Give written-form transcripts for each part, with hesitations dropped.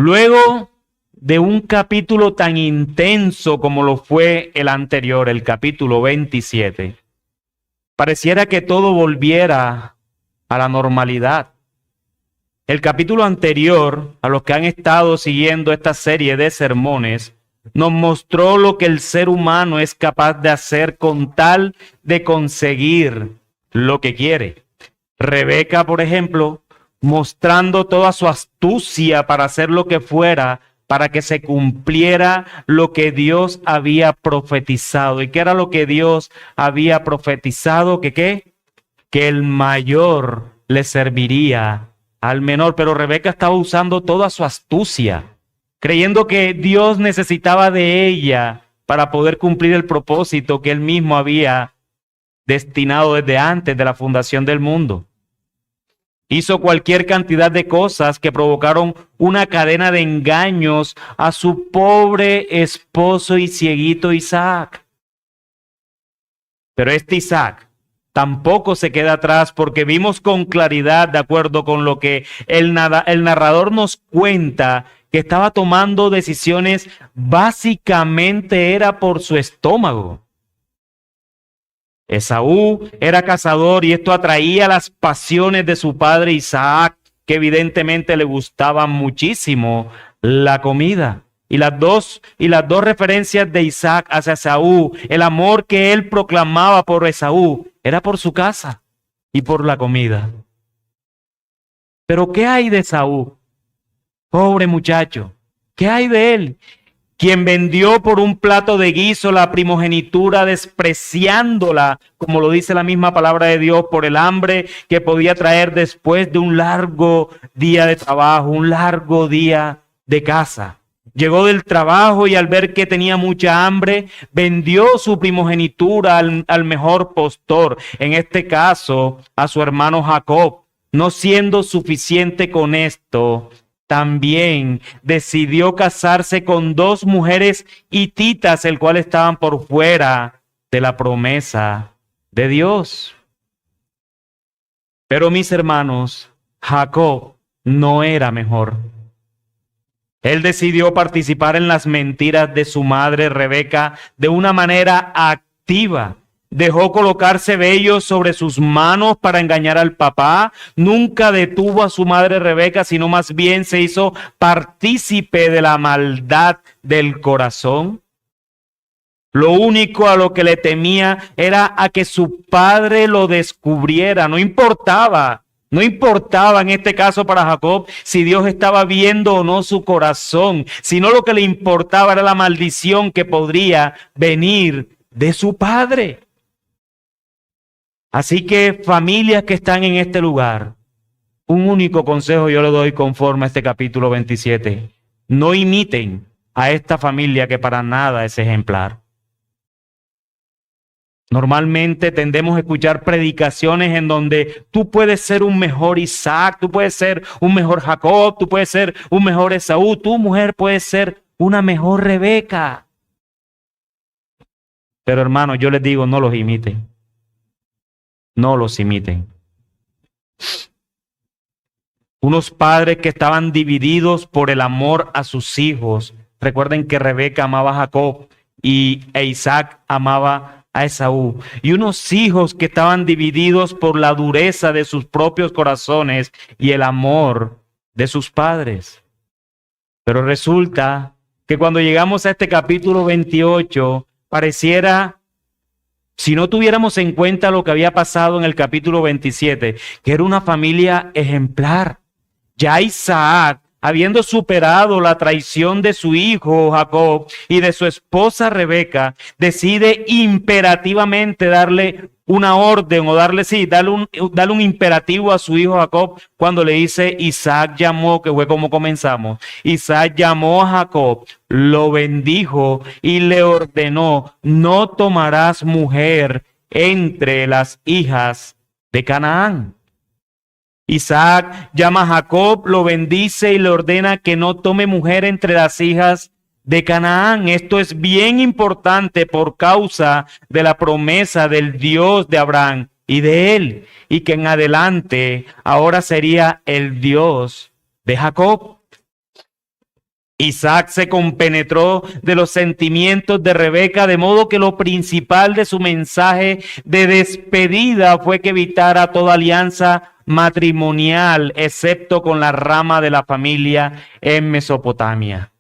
Luego de un capítulo tan intenso como lo fue el anterior, el capítulo 27, pareciera que todo volviera a la normalidad. El capítulo anterior, a los que han estado siguiendo esta serie de sermones, nos mostró lo que el ser humano es capaz de hacer con tal de conseguir lo que quiere. Rebeca, por ejemplo, mostrando toda su astucia para hacer lo que fuera, para que se cumpliera lo que Dios había profetizado. ¿Y qué era lo que Dios había profetizado? ¿Que qué? Que el mayor le serviría al menor. Pero Rebeca estaba usando toda su astucia, creyendo que Dios necesitaba de ella para poder cumplir el propósito que él mismo había destinado desde antes de la fundación del mundo. Hizo cualquier cantidad de cosas que provocaron una cadena de engaños a su pobre esposo y cieguito Isaac. Pero este Isaac tampoco se queda atrás, porque vimos con claridad, de acuerdo con lo que el narrador nos cuenta, que estaba tomando decisiones básicamente era por su estómago. Esaú era cazador y esto atraía las pasiones de su padre Isaac, que evidentemente le gustaba muchísimo la comida. Y las dos referencias de Isaac hacia Esaú, el amor que él proclamaba por Esaú, era por su casa y por la comida. Pero ¿qué hay de Esaú? Pobre muchacho, ¿qué hay de él? Quien vendió por un plato de guiso la primogenitura, despreciándola, como lo dice la misma palabra de Dios, por el hambre que podía traer después de un largo día de trabajo, un largo día de casa. Llegó del trabajo y al ver que tenía mucha hambre, vendió su primogenitura al mejor postor, en este caso a su hermano Jacob. No siendo suficiente con esto, también decidió casarse con 2 mujeres hititas, el cual estaban por fuera de la promesa de Dios. Pero mis hermanos, Jacob no era mejor. Él decidió participar en las mentiras de su madre Rebeca de una manera activa. Dejó colocarse vellos sobre sus manos para engañar al papá. Nunca detuvo a su madre Rebeca, sino más bien se hizo partícipe de la maldad del corazón. Lo único a lo que le temía era a que su padre lo descubriera. No importaba en este caso para Jacob si Dios estaba viendo o no su corazón, sino lo que le importaba era la maldición que podría venir de su padre. Así que, familias que están en este lugar, un único consejo yo le doy conforme a este capítulo 27. No imiten a esta familia que para nada es ejemplar. Normalmente tendemos a escuchar predicaciones en donde tú puedes ser un mejor Isaac, tú puedes ser un mejor Jacob, tú puedes ser un mejor Esaú, tu mujer puede ser una mejor Rebeca. Pero hermano, yo les digo, no los imiten. No los imiten. Unos padres que estaban divididos por el amor a sus hijos. Recuerden que Rebeca amaba a Jacob e Isaac amaba a Esaú. Y unos hijos que estaban divididos por la dureza de sus propios corazones y el amor de sus padres. Pero resulta que cuando llegamos a este capítulo 28, pareciera, si no tuviéramos en cuenta lo que había pasado en el capítulo 27, que era una familia ejemplar. Ya Isaac, habiendo superado la traición de su hijo Jacob y de su esposa Rebeca, decide imperativamente darle una orden o darle un imperativo a su hijo Jacob cuando le dice Isaac llamó, que fue como comenzamos. Isaac llamó a Jacob, lo bendijo y le ordenó: no tomarás mujer entre las hijas de Canaán. Isaac llama a Jacob, lo bendice y le ordena que no tome mujer entre las hijas de Canaán. Esto es bien importante por causa de la promesa del Dios de Abraham y de él, y que en adelante ahora sería el Dios de Jacob. Isaac se compenetró de los sentimientos de Rebeca, de modo que lo principal de su mensaje de despedida fue que evitara toda alianza matrimonial, excepto con la rama de la familia en Mesopotamia.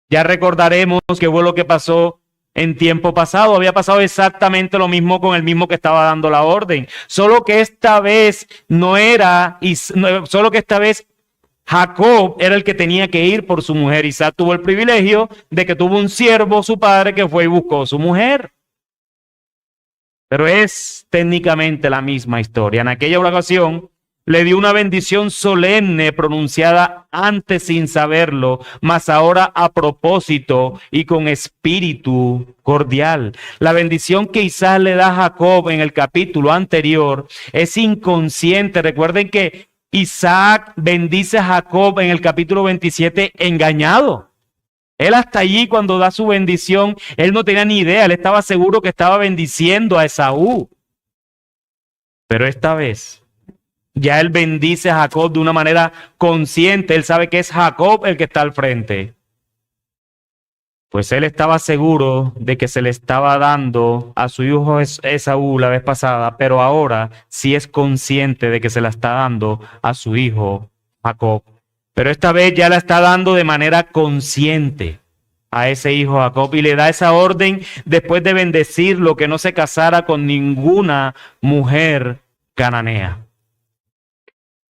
Ya recordaremos que fue lo que pasó en tiempo pasado. Había pasado exactamente lo mismo con el mismo que estaba dando la orden. Solo que esta vez solo que esta vez Jacob era el que tenía que ir por su mujer. Isaac tuvo el privilegio de que tuvo un siervo, su padre, que fue y buscó su mujer. Pero es técnicamente la misma historia. En aquella ocasión le dio una bendición solemne pronunciada antes sin saberlo, mas ahora a propósito y con espíritu cordial. La bendición que Isaac le da a Jacob en el capítulo anterior es inconsciente. Recuerden que Isaac bendice a Jacob en el capítulo 27 engañado. Él hasta allí cuando da su bendición, él no tenía ni idea, él estaba seguro que estaba bendiciendo a Esaú. Pero esta vez ya él bendice a Jacob de una manera consciente. Él sabe que es Jacob el que está al frente. Pues él estaba seguro de que se le estaba dando a su hijo Esaú la vez pasada, pero ahora sí es consciente de que se la está dando a su hijo Jacob. Pero esta vez ya la está dando de manera consciente a ese hijo Jacob y le da esa orden después de bendecirlo, que no se casara con ninguna mujer cananea.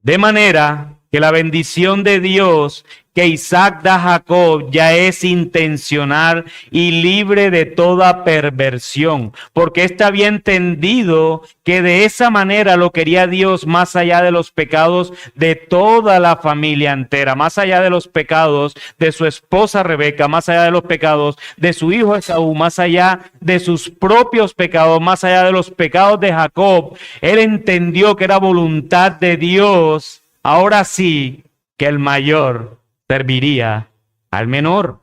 De manera que la bendición de Dios que Isaac da a Jacob ya es intencional y libre de toda perversión, porque éste había entendido que de esa manera lo quería Dios más allá de los pecados de toda la familia entera, más allá de los pecados de su esposa Rebeca, más allá de los pecados de su hijo Esaú, más allá de sus propios pecados, más allá de los pecados de Jacob. Él entendió que era voluntad de Dios, ahora sí, que el mayor serviría al menor.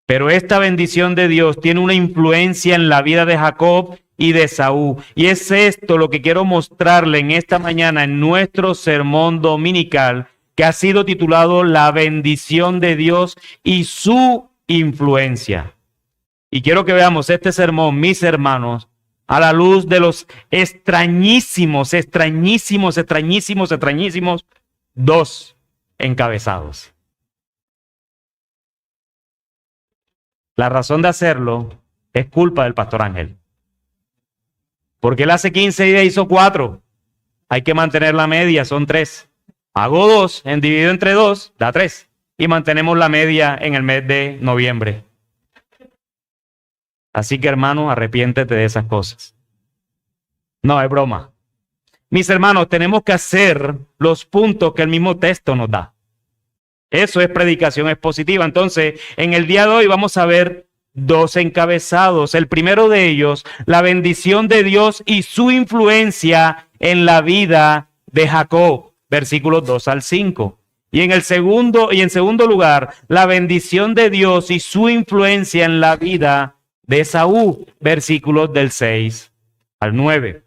Pero esta bendición de Dios tiene una influencia en la vida de Jacob y de Esaú. Y es esto lo que quiero mostrarle en esta mañana en nuestro sermón dominical, que ha sido titulado La bendición de Dios y su influencia. Y quiero que veamos este sermón, mis hermanos, a la luz de los extrañísimos dos encabezados. La razón de hacerlo es culpa del pastor Ángel. Porque él hace 15 días hizo 4. Hay que mantener la media, son 3. Hago 2, dividido entre 2, da 3. Y mantenemos la media en el mes de noviembre. Así que, hermano, arrepiéntete de esas cosas. No, es broma. Mis hermanos, tenemos que hacer los puntos que el mismo texto nos da. Eso es predicación expositiva. Entonces, en el día de hoy vamos a ver 2 encabezados. El primero de ellos, la bendición de Dios y su influencia en la vida de Jacob, versículos 2 al 5. Y en segundo lugar, la bendición de Dios y su influencia en la vida de Esaú, versículos del 6 al 9.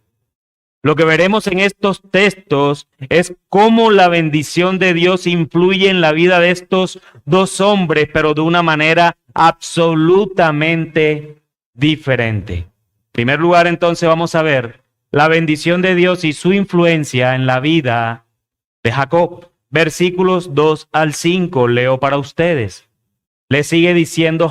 Lo que veremos en estos textos es cómo la bendición de Dios influye en la vida de estos 2 hombres, pero de una manera absolutamente diferente. En primer lugar, entonces, vamos a ver la bendición de Dios y su influencia en la vida de Jacob. Versículos 2 al 5, leo para ustedes. Le sigue diciendo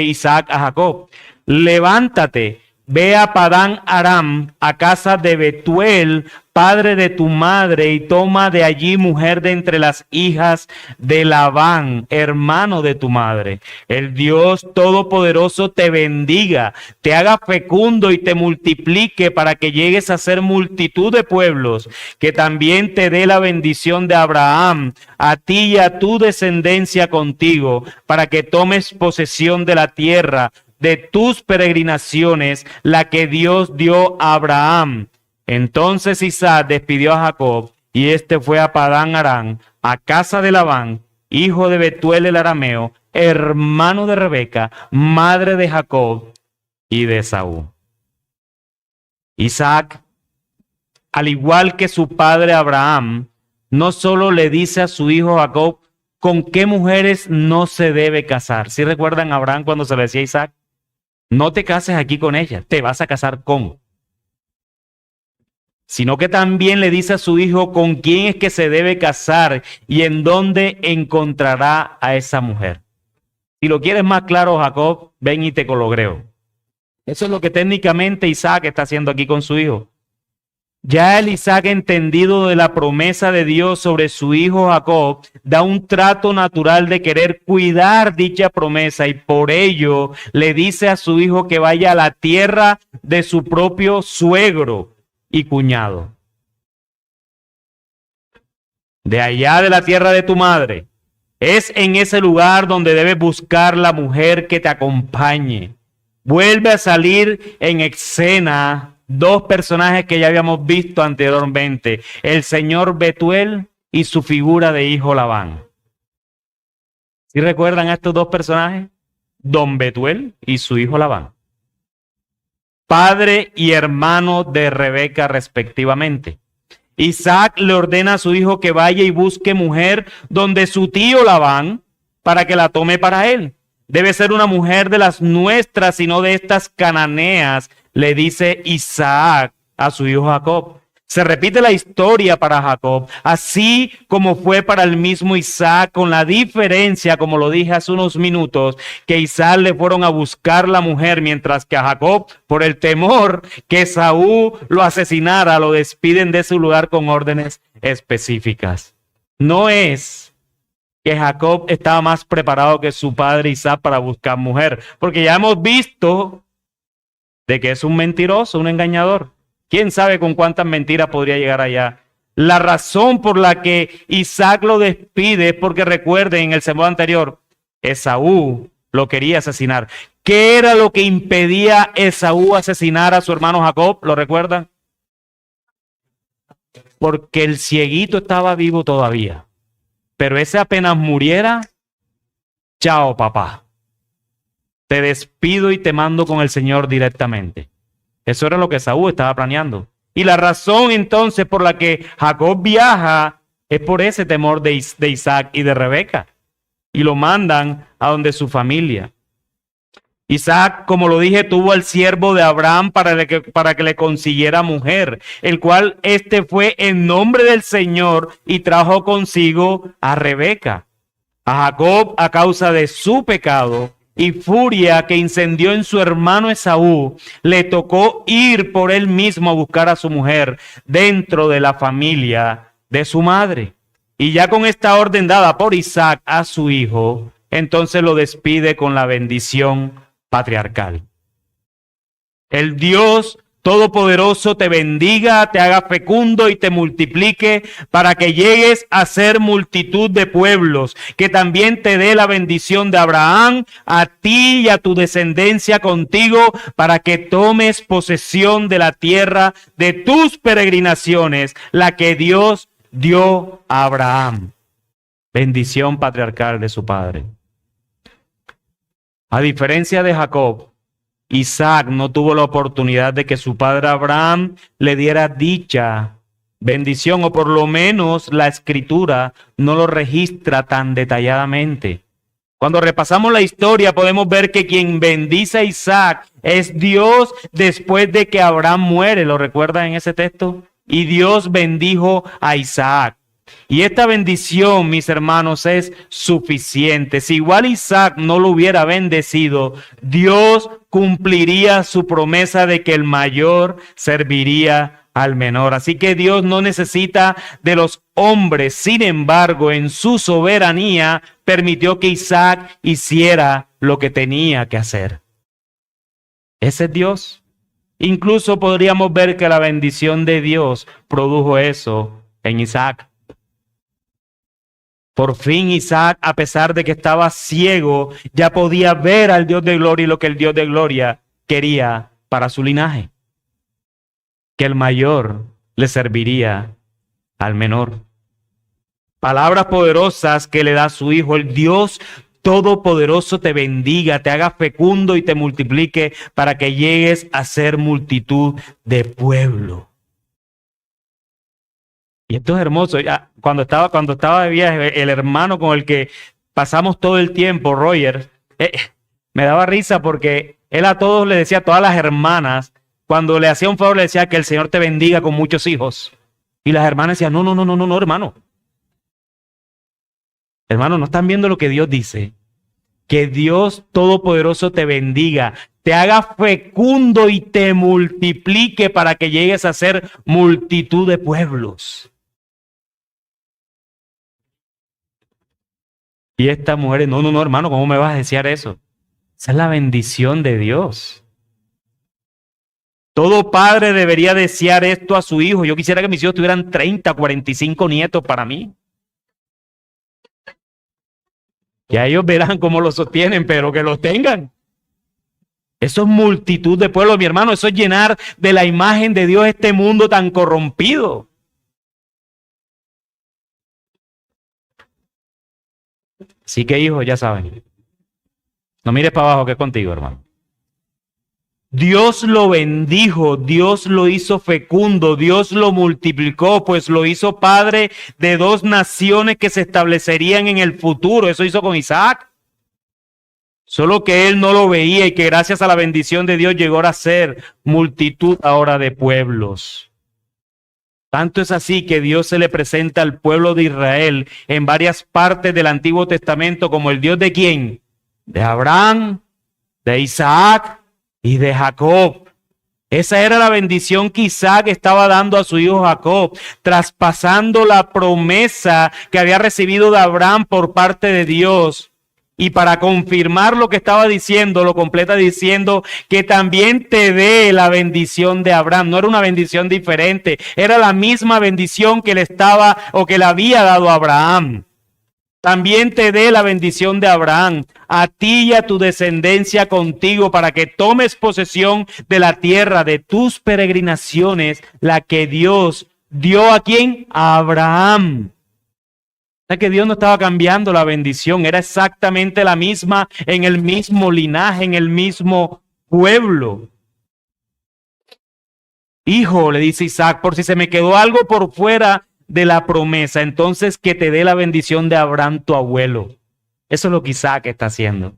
Isaac a Jacob: levántate, ve a Padán Aram, a casa de Betuel, padre de tu madre, y toma de allí mujer de entre las hijas de Labán, hermano de tu madre. El Dios Todopoderoso te bendiga, te haga fecundo y te multiplique para que llegues a ser multitud de pueblos, que también te dé la bendición de Abraham, a ti y a tu descendencia contigo, para que tomes posesión de la tierra de tus peregrinaciones, la que Dios dio a Abraham. Entonces Isaac despidió a Jacob, y éste fue a Padán Aram, a casa de Labán, hijo de Betuel el arameo, hermano de Rebeca, madre de Jacob y de Esaú. Isaac, al igual que su padre Abraham, no solo le dice a su hijo Jacob con qué mujeres no se debe casar. ¿Sí recuerdan a Abraham cuando se le decía a Isaac? No te cases aquí con ella, te vas a casar con. Sino que también le dice a su hijo con quién es que se debe casar y en dónde encontrará a esa mujer. Si lo quieres más claro, Jacob, ven y te cologreo. Eso es lo que técnicamente Isaac está haciendo aquí con su hijo. Ya el Isaac, entendido de la promesa de Dios sobre su hijo Jacob, da un trato natural de querer cuidar dicha promesa y por ello le dice a su hijo que vaya a la tierra de su propio suegro y cuñado. De allá de la tierra de tu madre. Es en ese lugar donde debes buscar la mujer que te acompañe. Vuelve a salir en escena dos personajes que ya habíamos visto anteriormente, el señor Betuel y su figura de hijo Labán. ¿Sí recuerdan a estos dos personajes? Don Betuel y su hijo Labán. Padre y hermano de Rebeca respectivamente. Isaac le ordena a su hijo que vaya y busque mujer donde su tío Labán para que la tome para él. Debe ser una mujer de las nuestras y no de estas cananeas, le dice Isaac a su hijo Jacob. Se repite la historia para Jacob, así como fue para el mismo Isaac, con la diferencia, como lo dije hace unos minutos, que Isaac le fueron a buscar la mujer, mientras que a Jacob, por el temor que Saúl lo asesinara, lo despiden de su lugar con órdenes específicas. No es que Jacob estaba más preparado que su padre Isaac para buscar mujer, porque ya hemos visto de que es un mentiroso, un engañador. ¿Quién sabe con cuántas mentiras podría llegar allá? La razón por la que Isaac lo despide es porque recuerden en el sermón anterior, Esaú lo quería asesinar. ¿Qué era lo que impedía a Esaú asesinar a su hermano Jacob? ¿Lo recuerdan? Porque el cieguito estaba vivo todavía. Pero ese apenas muriera, chao papá. Te despido y te mando con el Señor directamente. Eso era lo que Esaú estaba planeando. Y la razón entonces por la que Jacob viaja es por ese temor de Isaac y de Rebeca. Y lo mandan a donde su familia. Isaac, como lo dije, tuvo al siervo de Abraham para que le consiguiera mujer, el cual fue en nombre del Señor y trajo consigo a Rebeca. A Jacob, a causa de su pecado y furia que incendió en su hermano Esaú, le tocó ir por él mismo a buscar a su mujer dentro de la familia de su madre. Y ya con esta orden dada por Isaac a su hijo, entonces lo despide con la bendición patriarcal. El Dios Todopoderoso te bendiga, te haga fecundo y te multiplique para que llegues a ser multitud de pueblos, que también te dé la bendición de Abraham, a ti y a tu descendencia contigo, para que tomes posesión de la tierra de tus peregrinaciones, la que Dios dio a Abraham. Bendición patriarcal de su padre. A diferencia de Jacob, Isaac no tuvo la oportunidad de que su padre Abraham le diera dicha bendición, o por lo menos la escritura no lo registra tan detalladamente. Cuando repasamos la historia podemos ver que quien bendice a Isaac es Dios después de que Abraham muere. ¿Lo recuerdan en ese texto? Y Dios bendijo a Isaac. Y esta bendición, mis hermanos, es suficiente. Si igual Isaac no lo hubiera bendecido, Dios cumpliría su promesa de que el mayor serviría al menor. Así que Dios no necesita de los hombres. Sin embargo, en su soberanía permitió que Isaac hiciera lo que tenía que hacer. Ese es Dios. Incluso podríamos ver que la bendición de Dios produjo eso en Isaac. Por fin Isaac, a pesar de que estaba ciego, ya podía ver al Dios de gloria y lo que el Dios de gloria quería para su linaje. Que el mayor le serviría al menor. Palabras poderosas que le da a su hijo. El Dios Todopoderoso te bendiga, te haga fecundo y te multiplique para que llegues a ser multitud de pueblo. Y esto es hermoso. Ya, cuando estaba de viaje, el hermano con el que pasamos todo el tiempo, Roger, me daba risa porque él a todos le decía, a todas las hermanas, cuando le hacía un favor, le decía que el Señor te bendiga con muchos hijos. Y las hermanas decían, no, no, no, no, no, no, hermano. Hermano, no están viendo lo que Dios dice. Que Dios Todopoderoso te bendiga, te haga fecundo y te multiplique para que llegues a ser multitud de pueblos. Y esta mujer, no, no, no, hermano, ¿cómo me vas a desear eso? Esa es la bendición de Dios. Todo padre debería desear esto a su hijo. Yo quisiera que mis hijos tuvieran 30, 45 nietos para mí. Ya ellos verán cómo lo sostienen, pero que los tengan. Eso es multitud de pueblos, mi hermano. Eso es llenar de la imagen de Dios este mundo tan corrompido. Así que, hijos, ya saben. No mires para abajo, que es contigo, hermano. Dios lo bendijo, Dios lo hizo fecundo, Dios lo multiplicó, pues lo hizo padre de dos naciones que se establecerían en el futuro. Eso hizo con Isaac. Solo que él no lo veía y que gracias a la bendición de Dios llegó a ser multitud ahora de pueblos. Tanto es así que Dios se le presenta al pueblo de Israel en varias partes del Antiguo Testamento como el Dios de ¿quién? De Abraham, de Isaac y de Jacob. Esa era la bendición que Isaac estaba dando a su hijo Jacob, traspasando la promesa que había recibido de Abraham por parte de Dios. Y para confirmar lo que estaba diciendo, lo completa diciendo que también te dé la bendición de Abraham. No era una bendición diferente, era la misma bendición que le estaba o que le había dado a Abraham. También te dé la bendición de Abraham, a ti y a tu descendencia contigo, para que tomes posesión de la tierra de tus peregrinaciones, la que Dios dio a quién, a Abraham. O sea que Dios no estaba cambiando la bendición, era exactamente la misma en el mismo linaje, en el mismo pueblo. Hijo, le dice Isaac, por si se me quedó algo por fuera de la promesa, entonces que te dé la bendición de Abraham, tu abuelo. Eso es lo que Isaac está haciendo.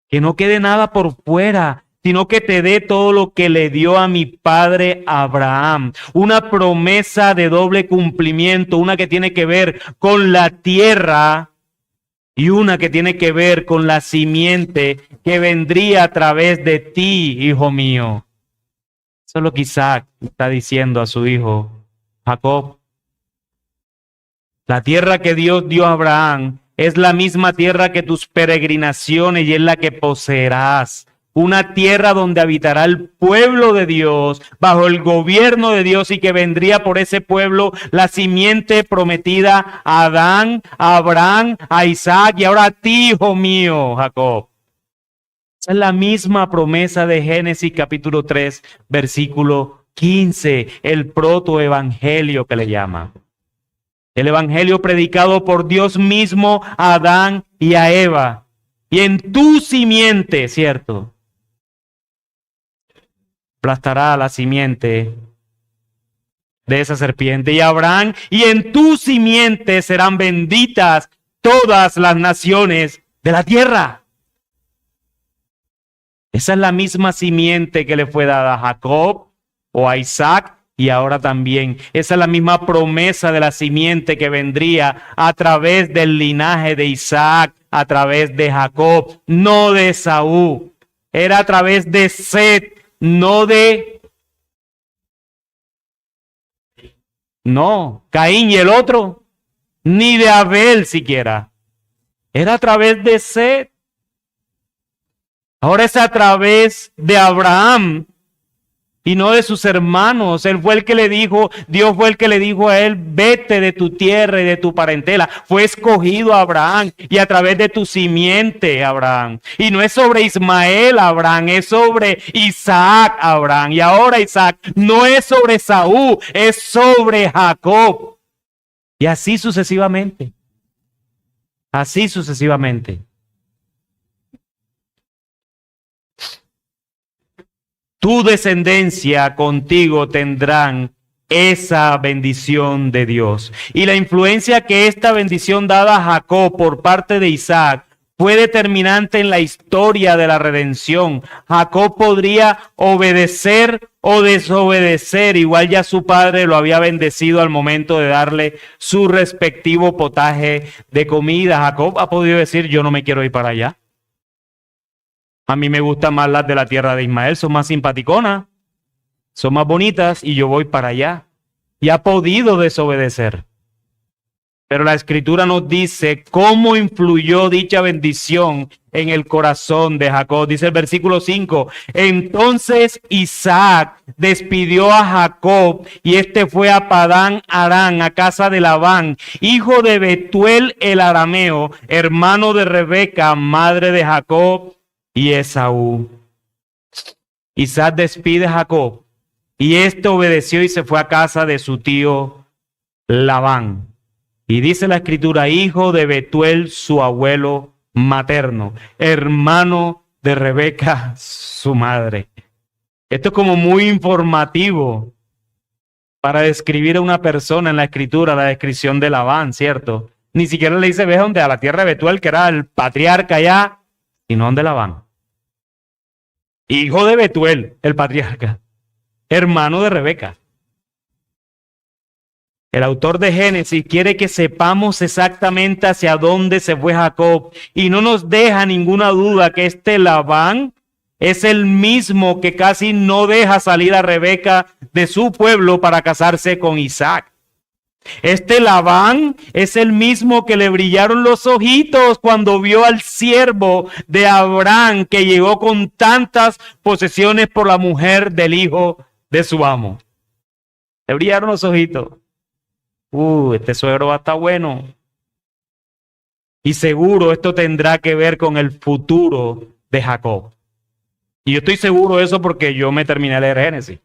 Que no quede nada por fuera, sino que te dé todo lo que le dio a mi padre Abraham. Una promesa de doble cumplimiento, una que tiene que ver con la tierra y una que tiene que ver con la simiente que vendría a través de ti, hijo mío. Eso es lo que Isaac está diciendo a su hijo Jacob. La tierra que Dios dio a Abraham es la misma tierra que tus peregrinaciones y es la que poseerás. Una tierra donde habitará el pueblo de Dios bajo el gobierno de Dios y que vendría por ese pueblo la simiente prometida a Adán, a Abraham, a Isaac y ahora a ti, hijo mío, Jacob. Esa es la misma promesa de Génesis capítulo 3, versículo 15, el protoevangelio que le llama. El evangelio predicado por Dios mismo a Adán y a Eva. Y en tu simiente, ¿cierto? Aplastará la simiente de esa serpiente. Y Abraham, y en tu simiente serán benditas todas las naciones de la tierra. Esa es la misma simiente que le fue dada a Jacob o a Isaac y ahora también. Esa es la misma promesa de la simiente que vendría a través del linaje de Isaac, a través de Jacob, no de Esaú. Era a través de Set, no de... No, Caín y el otro, ni de Abel siquiera. Era a través de Set. Ahora es a través de Abraham y no de sus hermanos. Él fue el que le dijo, Dios fue el que le dijo a él, vete de tu tierra y de tu parentela. Fue escogido Abraham y a través de tu simiente, Abraham. Y no es sobre Ismael, Abraham, es sobre Isaac, Abraham. Y ahora Isaac no es sobre Esaú, es sobre Jacob. Y así sucesivamente. Así sucesivamente. Tu descendencia contigo tendrán esa bendición de Dios. Y la influencia que esta bendición dada a Jacob por parte de Isaac fue determinante en la historia de la redención. Jacob podría obedecer o desobedecer, igual ya su padre lo había bendecido al momento de darle su respectivo potaje de comida. Jacob ha podido decir, yo no me quiero ir para allá. A mí me gustan más las de la tierra de Ismael, son más simpaticonas, son más bonitas y yo voy para allá. Y ha podido desobedecer. Pero la Escritura nos dice cómo influyó dicha bendición en el corazón de Jacob. Dice el versículo 5, entonces Isaac despidió a Jacob y este fue a Padán Aram, a casa de Labán, hijo de Betuel el arameo, hermano de Rebeca, madre de Jacob y Esaú. Isaac despide a Jacob y este obedeció y se fue a casa de su tío Labán. Y dice la Escritura, hijo de Betuel, su abuelo materno, hermano de Rebeca, su madre. Esto es como muy informativo para describir a una persona en la Escritura, la descripción de Labán, ¿cierto? Ni siquiera le dice, ve donde a la tierra de Betuel, que era el patriarca allá, sino donde Labán. Hijo de Betuel, el patriarca, hermano de Rebeca. El autor de Génesis quiere que sepamos exactamente hacia dónde se fue Jacob y no nos deja ninguna duda que este Labán es el mismo que casi no deja salir a Rebeca de su pueblo para casarse con Isaac. Este Labán es el mismo que le brillaron los ojitos cuando vio al siervo de Abraham que llegó con tantas posesiones por la mujer del hijo de su amo. Le brillaron los ojitos. Este suegro va a estar bueno. Y seguro esto tendrá que ver con el futuro de Jacob. Y yo estoy seguro de eso porque yo me terminé de leer Génesis.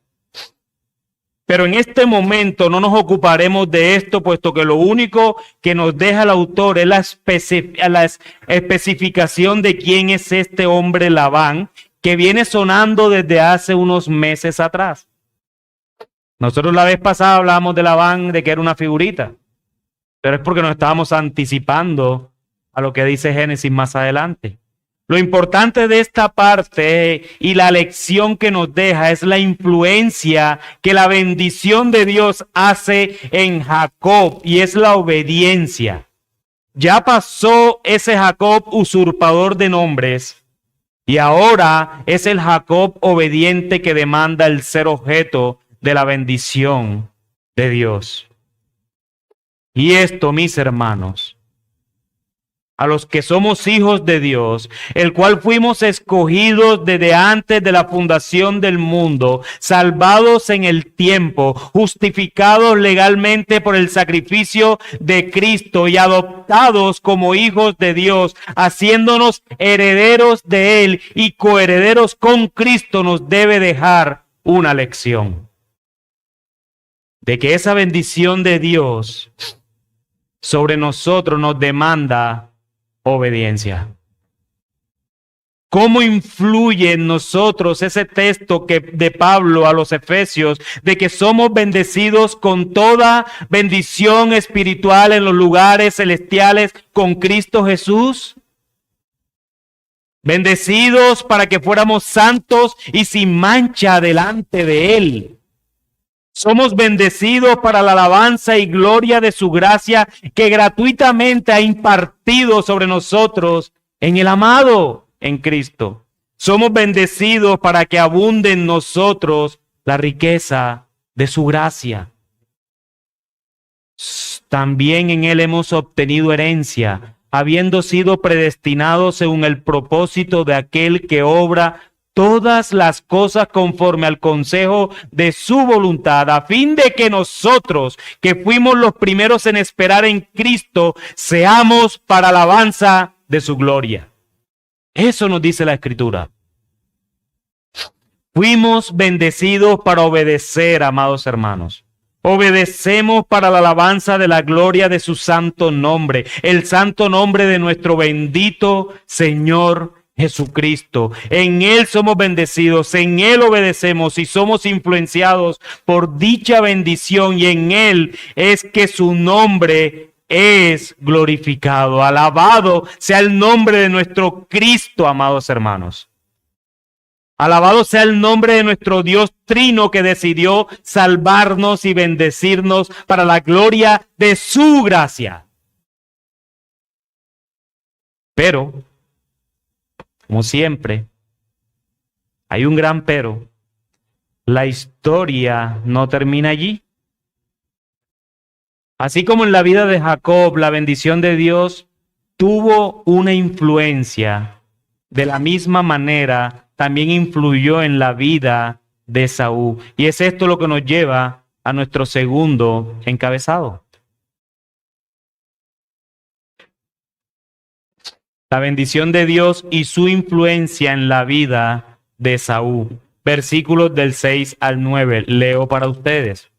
Pero en este momento no nos ocuparemos de esto, puesto que lo único que nos deja el autor es la especificación de quién es este hombre Labán, que viene sonando desde hace unos meses atrás. Nosotros la vez pasada hablábamos de Labán, de que era una figurita, pero es porque nos estábamos anticipando a lo que dice Génesis más adelante. Lo importante de esta parte y la lección que nos deja es la influencia que la bendición de Dios hace en Jacob y es la obediencia. Ya pasó ese Jacob usurpador de nombres y ahora es el Jacob obediente que demanda el ser objeto de la bendición de Dios. Y esto, mis hermanos, a los que somos hijos de Dios, el cual fuimos escogidos desde antes de la fundación del mundo, salvados en el tiempo, justificados legalmente por el sacrificio de Cristo y adoptados como hijos de Dios, haciéndonos herederos de Él y coherederos con Cristo, nos debe dejar una lección. De que esa bendición de Dios sobre nosotros nos demanda obediencia. ¿Cómo influye en nosotros ese texto de Pablo a los Efesios de que somos bendecidos con toda bendición espiritual en los lugares celestiales con Cristo Jesús? Bendecidos para que fuéramos santos y sin mancha delante de Él. Somos bendecidos para la alabanza y gloria de su gracia que gratuitamente ha impartido sobre nosotros en el amado, en Cristo. Somos bendecidos para que abunde en nosotros la riqueza de su gracia. También en Él hemos obtenido herencia, habiendo sido predestinados según el propósito de aquel que obra todas las cosas conforme al consejo de su voluntad, a fin de que nosotros, que fuimos los primeros en esperar en Cristo, seamos para alabanza de su gloria. Eso nos dice la Escritura. Fuimos bendecidos para obedecer, amados hermanos. Obedecemos para la alabanza de la gloria de su santo nombre, el santo nombre de nuestro bendito Señor Jesucristo. En Él somos bendecidos, en Él obedecemos y somos influenciados por dicha bendición, y en Él es que su nombre es glorificado. Alabado sea el nombre de nuestro Cristo, amados hermanos. Alabado sea el nombre de nuestro Dios Trino, que decidió salvarnos y bendecirnos para la gloria de su gracia. Pero, como siempre, hay un gran pero. La historia no termina allí. Así como en la vida de Jacob, la bendición de Dios tuvo una influencia, de la misma manera también influyó en la vida de Esaú. Y es esto lo que nos lleva a nuestro segundo encabezado. La bendición de Dios y su influencia en la vida de Esaú. Versículos del 6 al 9. Leo para ustedes.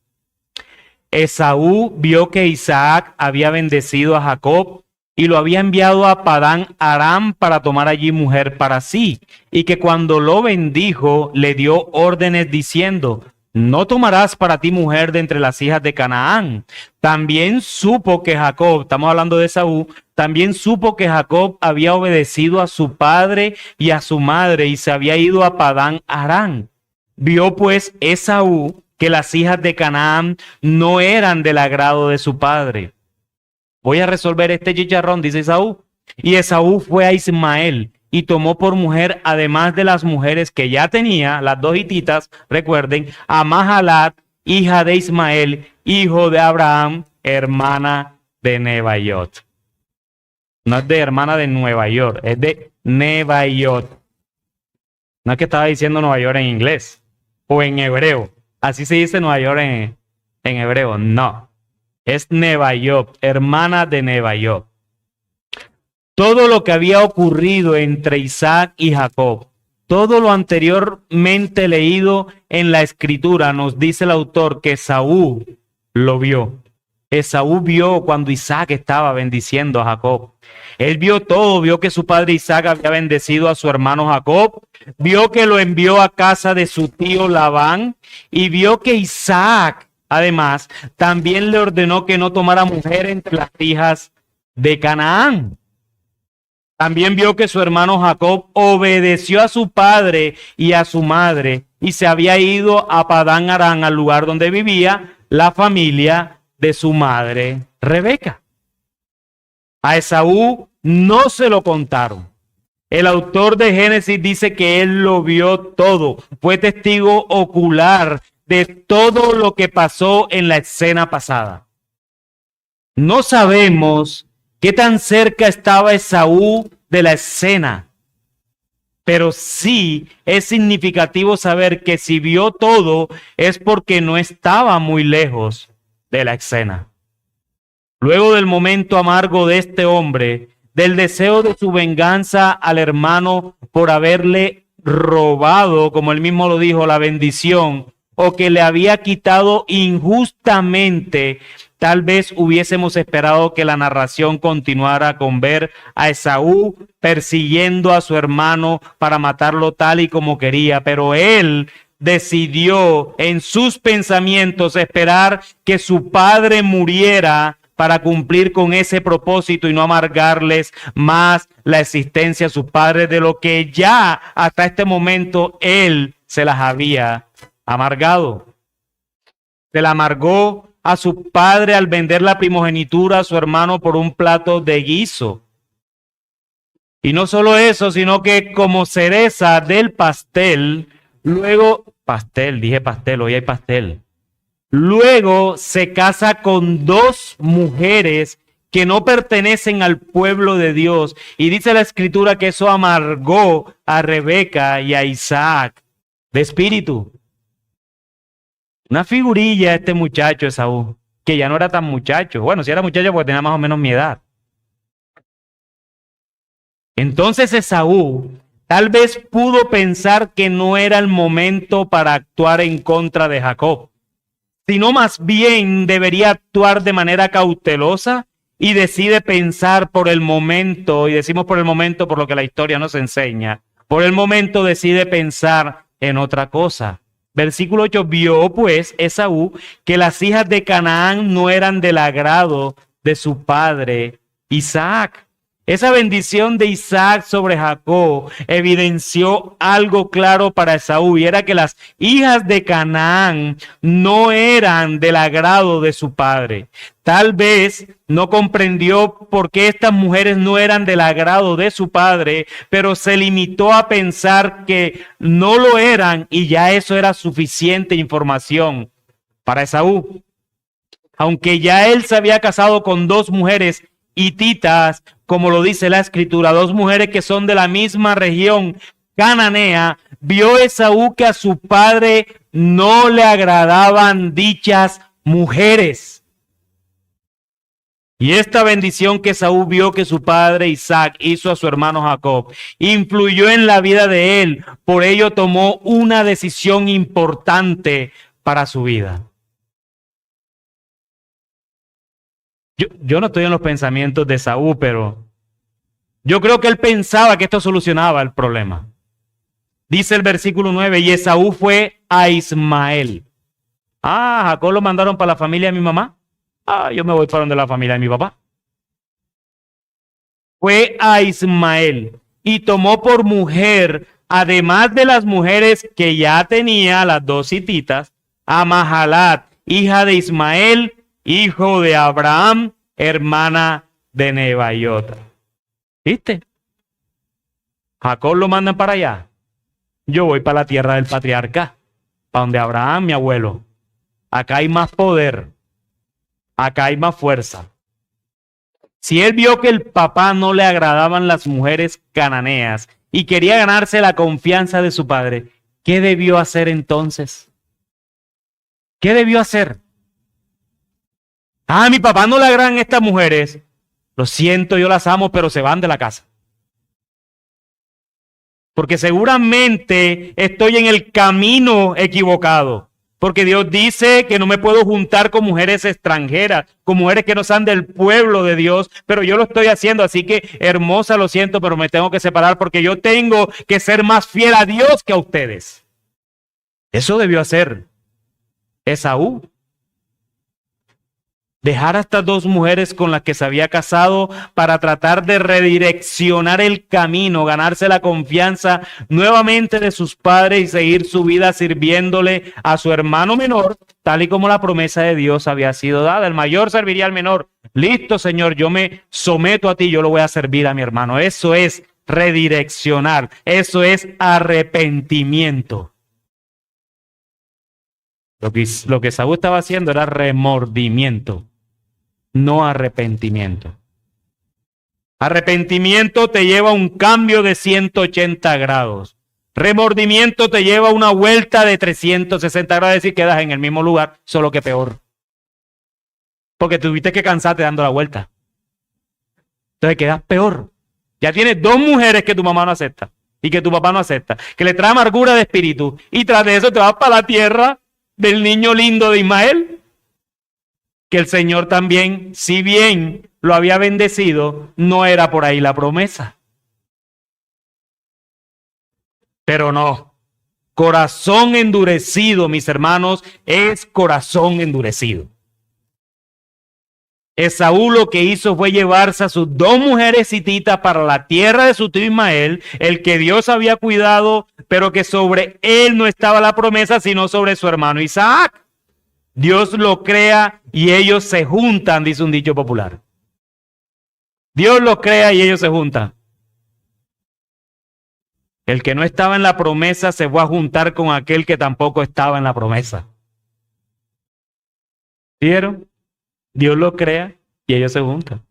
Esaú vio que Isaac había bendecido a Jacob y lo había enviado a Padán Aram para tomar allí mujer para sí, y que cuando lo bendijo le dio órdenes diciendo: no tomarás para ti mujer de entre las hijas de Canaán. También supo que Jacob, estamos hablando de Esaú, también supo que Jacob había obedecido a su padre y a su madre y se había ido a Padán Aram. Vio pues Esaú que las hijas de Canaán no eran del agrado de su padre. Voy a resolver este chicharrón, dice Esaú. Y Esaú fue a Ismael y tomó por mujer, además de las mujeres que ya tenía, las dos hititas, recuerden, a Mahalat, hija de Ismael, hijo de Abraham, hermana de Nebaiot. No es de hermana de Nueva York, es de Nebaiot. No es que estaba diciendo Nueva York en inglés o en hebreo. Así se dice Nueva York en hebreo. No, es Nebaiot, hermana de Nebaiot. Todo lo que había ocurrido entre Isaac y Jacob, todo lo anteriormente leído en la escritura, nos dice el autor que Esaú lo vio. Esaú vio cuando Isaac estaba bendiciendo a Jacob. Él vio todo, vio que su padre Isaac había bendecido a su hermano Jacob, vio que lo envió a casa de su tío Labán y vio que Isaac, además, también le ordenó que no tomara mujer entre las hijas de Canaán. También vio que su hermano Jacob obedeció a su padre y a su madre y se había ido a Padán Aram, al lugar donde vivía la familia de su madre Rebeca. A Esaú no se lo contaron. El autor de Génesis dice que él lo vio todo, fue testigo ocular de todo lo que pasó en la escena pasada. No sabemos qué tan cerca estaba Esaú de la escena, pero sí es significativo saber que si vio todo es porque no estaba muy lejos de la escena. Luego del momento amargo de este hombre, del deseo de su venganza al hermano por haberle robado, como él mismo lo dijo, la bendición, o que le había quitado injustamente, tal vez hubiésemos esperado que la narración continuara con ver a Esaú persiguiendo a su hermano para matarlo tal y como quería, pero él decidió en sus pensamientos esperar que su padre muriera para cumplir con ese propósito y no amargarles más la existencia a sus padres de lo que ya hasta este momento él se las había amargado. Se la amargó a su padre al vender la primogenitura a su hermano por un plato de guiso. Y no solo eso, sino que como cereza del pastel, luego, dije pastel, hoy hay pastel. Luego se casa con dos mujeres que no pertenecen al pueblo de Dios. Y dice la escritura que eso amargó a Rebeca y a Isaac de espíritu. Una figurilla este muchacho Esaú, que ya no era tan muchacho. Bueno, si era muchacho porque tenía más o menos mi edad. Entonces Esaú tal vez pudo pensar que no era el momento para actuar en contra de Jacob, sino más bien debería actuar de manera cautelosa y decide pensar por el momento, y decimos por el momento por lo que la historia nos enseña, por el momento decide pensar en otra cosa. Versículo 8, vio pues Esaú que las hijas de Canaán no eran del agrado de su padre Isaac. Esa bendición de Isaac sobre Jacob evidenció algo claro para Esaú, y era que las hijas de Canaán no eran del agrado de su padre. Tal vez no comprendió por qué estas mujeres no eran del agrado de su padre, pero se limitó a pensar que no lo eran, y ya eso era suficiente información para Esaú. Aunque ya él se había casado con dos mujeres hititas, como lo dice la escritura, dos mujeres que son de la misma región cananea, vio Esaú que a su padre no le agradaban dichas mujeres. Y esta bendición que Esaú vio que su padre Isaac hizo a su hermano Jacob influyó en la vida de él. Por ello tomó una decisión importante para su vida. Yo no estoy en los pensamientos de Esaú, pero yo creo que él pensaba que esto solucionaba el problema. Dice el versículo 9, y Esaú fue a Ismael. Jacob lo mandaron para la familia de mi mamá. Yo me voy para donde la familia de mi papá. Fue a Ismael y tomó por mujer, además de las mujeres que ya tenía, las dos hititas, a Mahalat, hija de Ismael, hijo de Abraham, hermana de Nebaiot. ¿Viste? Jacob lo mandan para allá. Yo voy para la tierra del patriarca, para donde Abraham, mi abuelo. Acá hay más poder. Acá hay más fuerza. Si él vio que el papá no le agradaban las mujeres cananeas y quería ganarse la confianza de su padre, ¿qué debió hacer entonces? ¿Qué debió hacer? A mi papá no le agradan estas mujeres. Lo siento, yo las amo, pero se van de la casa. Porque seguramente estoy en el camino equivocado. Porque Dios dice que no me puedo juntar con mujeres extranjeras, con mujeres que no sean del pueblo de Dios, pero yo lo estoy haciendo, así que hermosa, lo siento, pero me tengo que separar porque yo tengo que ser más fiel a Dios que a ustedes. Eso debió hacer Esaú. Dejar a estas dos mujeres con las que se había casado para tratar de redireccionar el camino, ganarse la confianza nuevamente de sus padres y seguir su vida sirviéndole a su hermano menor, tal y como la promesa de Dios había sido dada. El mayor serviría al menor. Listo, Señor, yo me someto a ti, yo lo voy a servir a mi hermano. Eso es redireccionar, eso es arrepentimiento. Lo que Saúl estaba haciendo era remordimiento, no arrepentimiento. Arrepentimiento te lleva a un cambio de 180 grados. Remordimiento te lleva a una vuelta de 360 grados, es decir, quedas en el mismo lugar, solo que peor. Porque tuviste que cansarte dando la vuelta. Entonces quedas peor. Ya tienes dos mujeres que tu mamá no acepta y que tu papá no acepta, que le trae amargura de espíritu, y tras de eso te vas para la tierra del niño lindo de Ismael, que el Señor también, si bien lo había bendecido, no era por ahí la promesa. Pero no, corazón endurecido, mis hermanos, es corazón endurecido. Esaú lo que hizo fue llevarse a sus dos mujeres hititas para la tierra de su tío Ismael, el que Dios había cuidado, pero que sobre él no estaba la promesa, sino sobre su hermano Isaac. Dios lo crea y ellos se juntan, dice un dicho popular. Dios lo crea y ellos se juntan. El que no estaba en la promesa se fue a juntar con aquel que tampoco estaba en la promesa. ¿Vieron? Dios lo crea y ellos se juntan.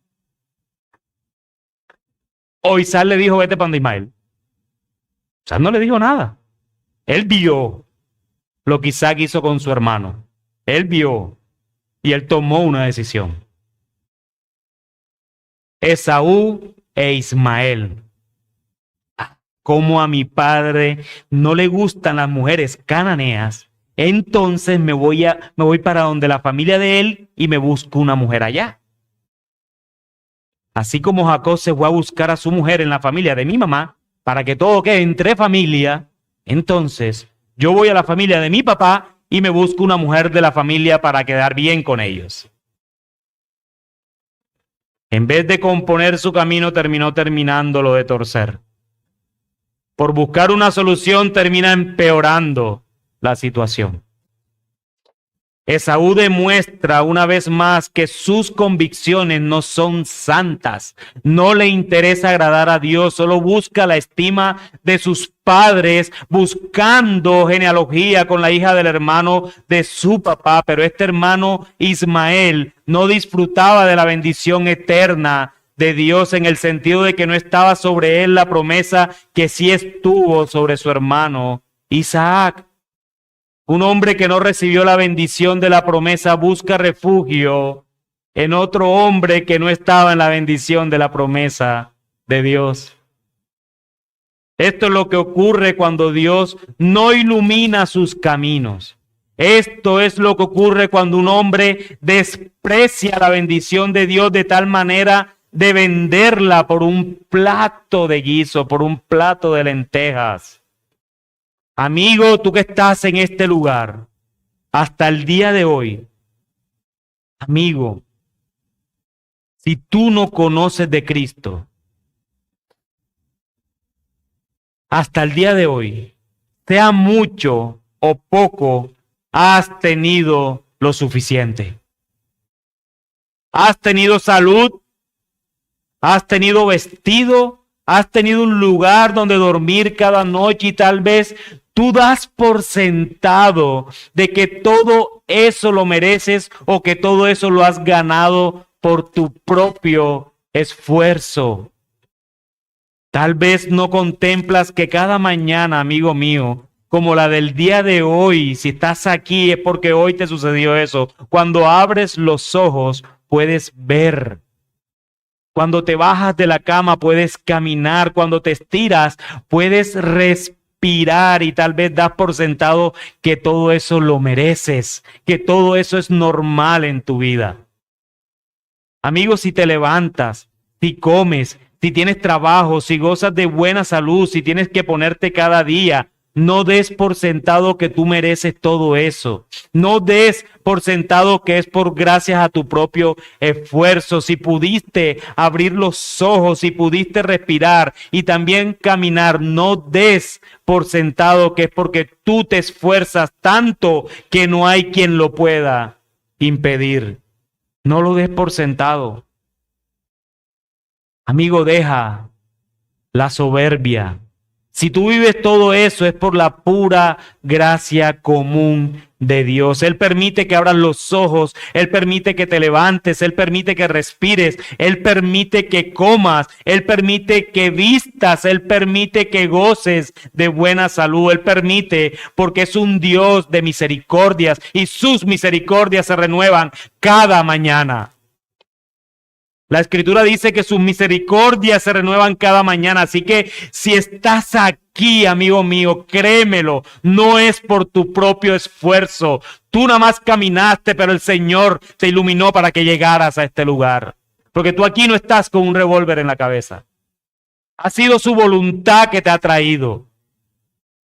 O Isaac le dijo, vete para donde Ismael. Isaac no le dijo nada. Él vio lo que Isaac hizo con su hermano. Él vio y él tomó una decisión. Esaú e Ismael. Como a mi padre no le gustan las mujeres cananeas, entonces me voy para donde la familia de él y me busco una mujer allá. Así como Jacob se fue a buscar a su mujer en la familia de mi mamá, para que todo quede entre familia, entonces yo voy a la familia de mi papá y me busco una mujer de la familia para quedar bien con ellos. En vez de componer su camino, terminando lo de torcer. Por buscar una solución, termina empeorando la situación. Esaú demuestra una vez más que sus convicciones no son santas. No le interesa agradar a Dios, solo busca la estima de sus padres, buscando genealogía con la hija del hermano de su papá. Pero este hermano Ismael no disfrutaba de la bendición eterna de Dios en el sentido de que no estaba sobre él la promesa que sí estuvo sobre su hermano Isaac. Un hombre que no recibió la bendición de la promesa busca refugio en otro hombre que no estaba en la bendición de la promesa de Dios. Esto es lo que ocurre cuando Dios no ilumina sus caminos. Esto es lo que ocurre cuando un hombre desprecia la bendición de Dios de tal manera de venderla por un plato de guiso, por un plato de lentejas. Amigo, tú que estás en este lugar, hasta el día de hoy, amigo, si tú no conoces de Cristo, hasta el día de hoy, sea mucho o poco, has tenido lo suficiente. Has tenido salud, has tenido vestido, has tenido un lugar donde dormir cada noche y tal vez tú das por sentado de que todo eso lo mereces o que todo eso lo has ganado por tu propio esfuerzo. Tal vez no contemplas que cada mañana, amigo mío, como la del día de hoy, si estás aquí es porque hoy te sucedió eso. Cuando abres los ojos puedes ver. Cuando te bajas de la cama puedes caminar. Cuando te estiras puedes respirar y tal vez das por sentado que todo eso lo mereces, que todo eso es normal en tu vida. Amigos, si te levantas, si comes, si tienes trabajo, si gozas de buena salud, si tienes que ponerte cada día, no des por sentado que tú mereces todo eso. No des por sentado que es por gracias a tu propio esfuerzo. Si pudiste abrir los ojos, si pudiste respirar y también caminar, no des por sentado que es porque tú te esfuerzas tanto que no hay quien lo pueda impedir. No lo des por sentado. Amigo, deja la soberbia. Si tú vives todo eso es por la pura gracia común de Dios. Él permite que abras los ojos, Él permite que te levantes, Él permite que respires, Él permite que comas, Él permite que vistas, Él permite que goces de buena salud, Él permite porque es un Dios de misericordias y sus misericordias se renuevan cada mañana. La Escritura dice que sus misericordias se renuevan cada mañana, así que si estás aquí, amigo mío, créemelo, no es por tu propio esfuerzo. Tú nada más caminaste, pero el Señor te iluminó para que llegaras a este lugar. Porque tú aquí no estás con un revólver en la cabeza. Ha sido su voluntad que te ha traído.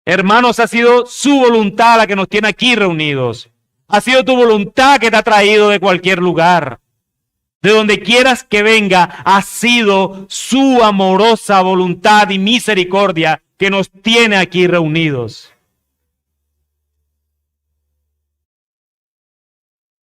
Hermanos, ha sido su voluntad la que nos tiene aquí reunidos. Ha sido tu voluntad que te ha traído de cualquier lugar. De donde quieras que venga, ha sido su amorosa voluntad y misericordia que nos tiene aquí reunidos.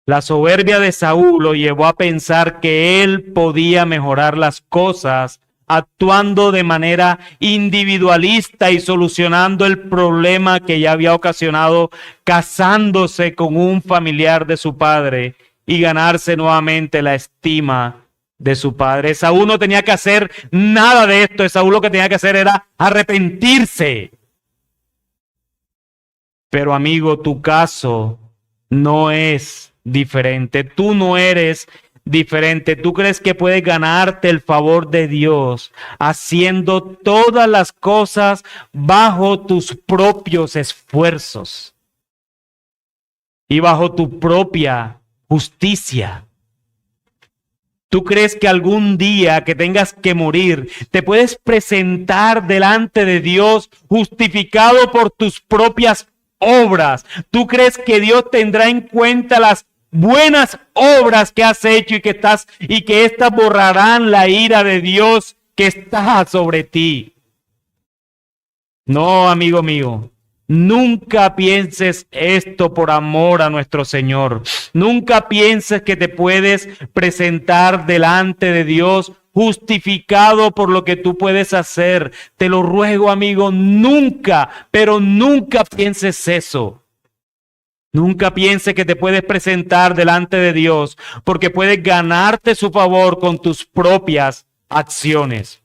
La soberbia de Saúl lo llevó a pensar que él podía mejorar las cosas actuando de manera individualista y solucionando el problema que ya había ocasionado casándose con un familiar de su padre y ganarse nuevamente la estima de su padre. Esaú no tenía que hacer nada de esto. Esaú lo que tenía que hacer era arrepentirse. Pero amigo, tu caso no es diferente. Tú no eres diferente. Tú crees que puedes ganarte el favor de Dios haciendo todas las cosas bajo tus propios esfuerzos y bajo tu propia justicia. ¿Tú crees que algún día que tengas que morir, te puedes presentar delante de Dios justificado por tus propias obras? ¿Tú crees que Dios tendrá en cuenta las buenas obras que has hecho y que éstas borrarán la ira de Dios que está sobre ti? No, amigo mío. Nunca pienses esto por amor a nuestro Señor. Nunca pienses que te puedes presentar delante de Dios justificado por lo que tú puedes hacer. Te lo ruego, amigo, nunca, pero nunca pienses eso. Nunca pienses que te puedes presentar delante de Dios porque puedes ganarte su favor con tus propias acciones.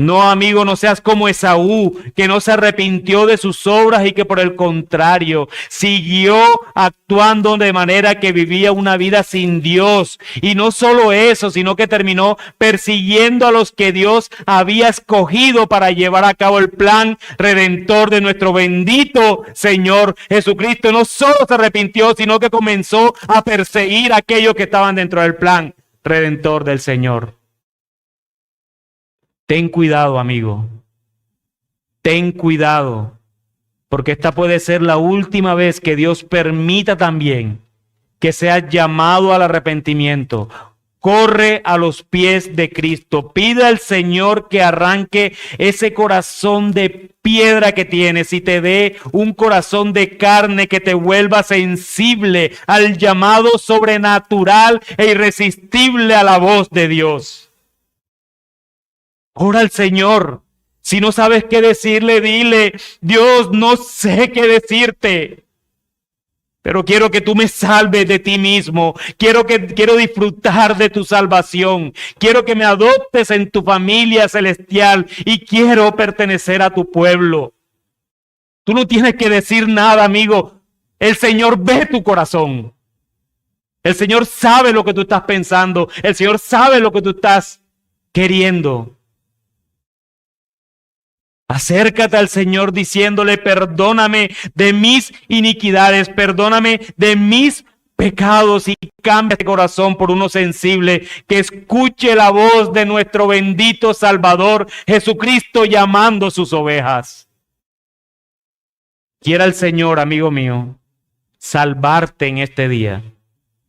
No, amigo, no seas como Esaú, que no se arrepintió de sus obras y que por el contrario siguió actuando de manera que vivía una vida sin Dios. Y no solo eso, sino que terminó persiguiendo a los que Dios había escogido para llevar a cabo el plan redentor de nuestro bendito Señor Jesucristo. No solo se arrepintió, sino que comenzó a perseguir a aquellos que estaban dentro del plan redentor del Señor. Ten cuidado, amigo. Ten cuidado, porque esta puede ser la última vez que Dios permita también que seas llamado al arrepentimiento. Corre a los pies de Cristo. Pide al Señor que arranque ese corazón de piedra que tienes y te dé un corazón de carne que te vuelva sensible al llamado sobrenatural e irresistible a la voz de Dios. Ora al Señor. Si no sabes qué decirle, dile: Dios, no sé qué decirte, pero quiero que tú me salves de ti mismo. Quiero disfrutar de tu salvación. Quiero que me adoptes en tu familia celestial y quiero pertenecer a tu pueblo. Tú no tienes que decir nada, amigo. El Señor ve tu corazón. El Señor sabe lo que tú estás pensando. El Señor sabe lo que tú estás queriendo. Acércate al Señor diciéndole: perdóname de mis iniquidades, perdóname de mis pecados, y cambia este corazón por uno sensible que escuche la voz de nuestro bendito Salvador Jesucristo llamando sus ovejas. Quiera el Señor, amigo mío, salvarte en este día.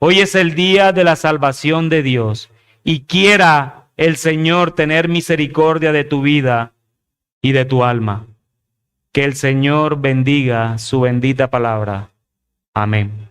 Hoy es el día de la salvación de Dios y quiera el Señor tener misericordia de tu vida y de tu alma. Que el Señor bendiga su bendita palabra. Amén.